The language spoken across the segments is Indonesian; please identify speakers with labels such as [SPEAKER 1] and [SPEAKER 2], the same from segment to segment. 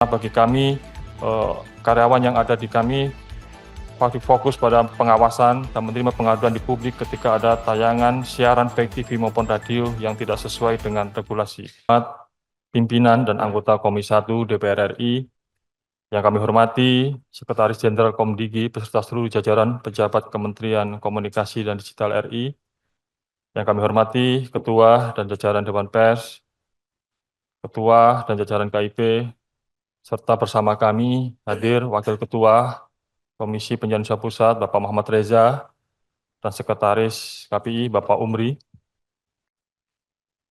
[SPEAKER 1] Bagi kami, karyawan yang ada di kami fokus pada pengawasan dan menerima pengaduan di publik ketika ada tayangan siaran baik TV maupun radio yang tidak sesuai dengan regulasi. Pimpinan dan anggota Komisi 1 DPR RI, yang kami hormati Sekretaris Jenderal Komdigi beserta seluruh jajaran pejabat Kementerian Komunikasi dan Digital RI, yang kami hormati Ketua dan jajaran Dewan Pers, Ketua dan jajaran KIP, serta bersama kami hadir Wakil Ketua Komisi Penyiaran Indonesia Pusat, Bapak Muhammad Reza, dan Sekretaris KPI, Bapak Umri.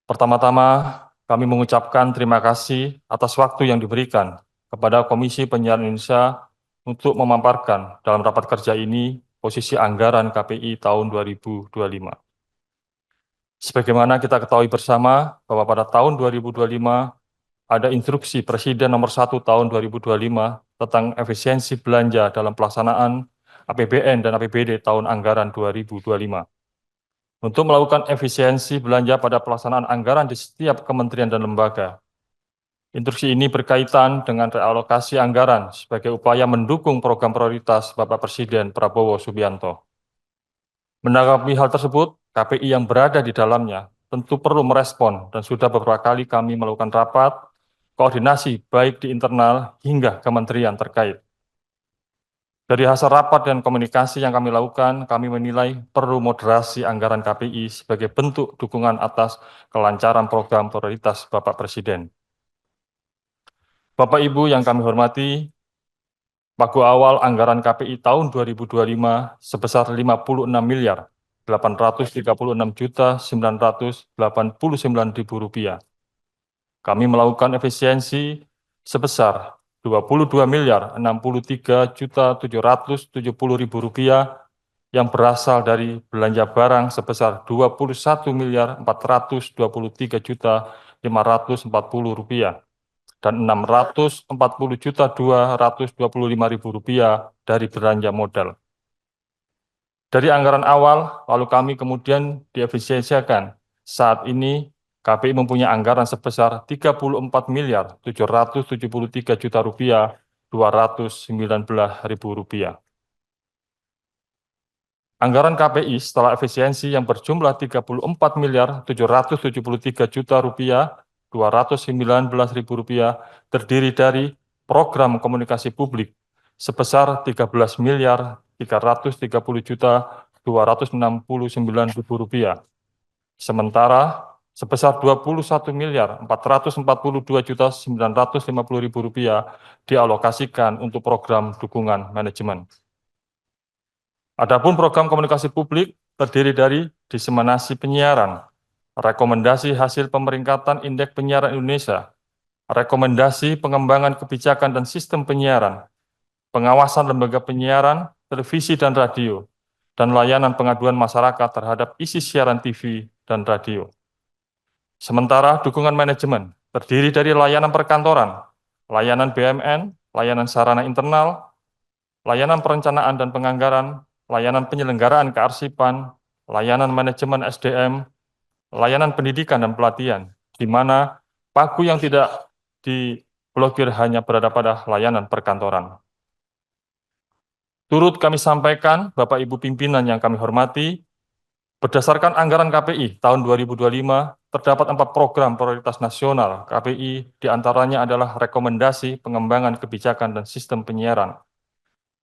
[SPEAKER 1] Pertama-tama, kami mengucapkan terima kasih atas waktu yang diberikan kepada Komisi Penyiaran Indonesia untuk memaparkan dalam rapat kerja ini posisi anggaran KPI tahun 2025. Sebagaimana kita ketahui bersama bahwa pada tahun 2025 ada instruksi Presiden nomor 1 tahun 2025 tentang efisiensi belanja dalam pelaksanaan APBN dan APBD tahun anggaran 2025. Untuk melakukan efisiensi belanja pada pelaksanaan anggaran di setiap kementerian dan lembaga. Instruksi ini berkaitan dengan realokasi anggaran sebagai upaya mendukung program prioritas Bapak Presiden Prabowo Subianto. Menanggapi hal tersebut, KPI yang berada di dalamnya tentu perlu merespon dan sudah beberapa kali kami melakukan rapat koordinasi baik di internal hingga kementerian terkait. Dari hasil rapat dan komunikasi yang kami lakukan, kami menilai perlu moderasi anggaran KPI sebagai bentuk dukungan atas kelancaran program prioritas Bapak Presiden. Bapak Ibu yang kami hormati, pagu awal anggaran KPI tahun 2025 sebesar 56 miliar 836.989.000 rupiah. Kami melakukan efisiensi sebesar 22 miliar 63.770.000 rupiah yang berasal dari belanja barang sebesar 21 miliar 423.540 rupiah dan 640.225.000 rupiah dari belanja modal. Dari anggaran awal, lalu kami kemudian diefisiensikan. Saat ini KPI mempunyai anggaran sebesar 34 miliar 773 juta rupiah 219.000 rupiah. Anggaran KPI setelah efisiensi yang berjumlah 34 miliar 773 juta rupiah 219.000 rupiah terdiri dari program komunikasi publik sebesar 13 miliar 330 juta 269.000 rupiah. Sementara sebesar 21 miliar 442 juta 950.000 rupiah dialokasikan untuk program dukungan manajemen. Adapun program komunikasi publik terdiri dari diseminasi penyiaran, rekomendasi hasil pemeringkatan Indeks Penyiaran Indonesia, rekomendasi pengembangan kebijakan dan sistem penyiaran, pengawasan lembaga penyiaran, televisi dan radio, dan layanan pengaduan masyarakat terhadap isi siaran TV dan radio. Sementara dukungan manajemen terdiri dari layanan perkantoran, layanan BUMN, layanan sarana internal, layanan perencanaan dan penganggaran, layanan penyelenggaraan kearsipan, layanan manajemen SDM, layanan pendidikan dan pelatihan, di mana pagu yang tidak diblokir hanya berada pada layanan perkantoran. Turut kami sampaikan, Bapak Ibu pimpinan yang kami hormati, berdasarkan anggaran KPI tahun 2025, terdapat 4 program prioritas nasional KPI, diantaranya adalah rekomendasi pengembangan kebijakan dan sistem penyiaran,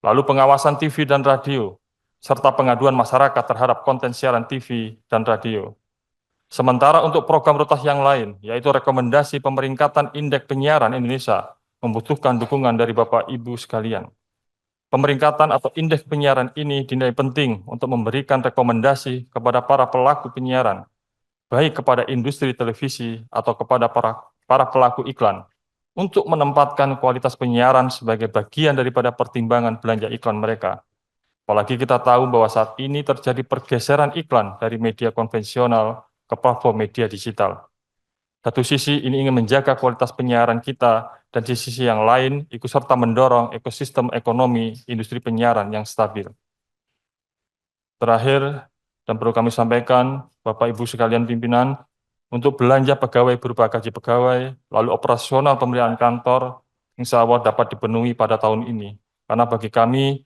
[SPEAKER 1] lalu pengawasan TV dan radio, serta pengaduan masyarakat terhadap konten siaran TV dan radio. Sementara untuk program prioritas yang lain, yaitu rekomendasi pemeringkatan Indeks Penyiaran Indonesia, membutuhkan dukungan dari Bapak Ibu sekalian. Pemeringkatan atau indeks penyiaran ini dinilai penting untuk memberikan rekomendasi kepada para pelaku penyiaran, baik kepada industri televisi atau kepada para pelaku iklan, untuk menempatkan kualitas penyiaran sebagai bagian daripada pertimbangan belanja iklan mereka. Apalagi kita tahu bahwa saat ini terjadi pergeseran iklan dari media konvensional ke platform media digital. Satu sisi ini ingin menjaga kualitas penyiaran kita, dan di sisi yang lain ikut serta mendorong ekosistem ekonomi industri penyiaran yang stabil. Terakhir, dan perlu kami sampaikan, Bapak Ibu sekalian pimpinan, untuk belanja pegawai berupa gaji pegawai, lalu operasional pemeliharaan kantor, insya Allah dapat dipenuhi pada tahun ini. Karena bagi kami,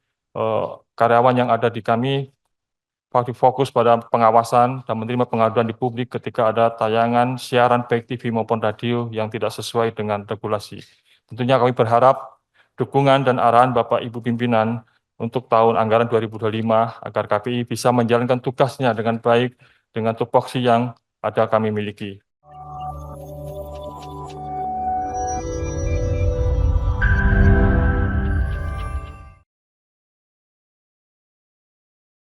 [SPEAKER 1] karyawan yang ada di kami fokus pada pengawasan dan menerima pengaduan di publik ketika ada tayangan siaran baik TV maupun radio yang tidak sesuai dengan regulasi. Tentunya kami berharap dukungan dan arahan Bapak Ibu pimpinan untuk tahun anggaran 2025 agar KPI bisa menjalankan tugasnya dengan baik dengan tupoksi yang ada kami miliki.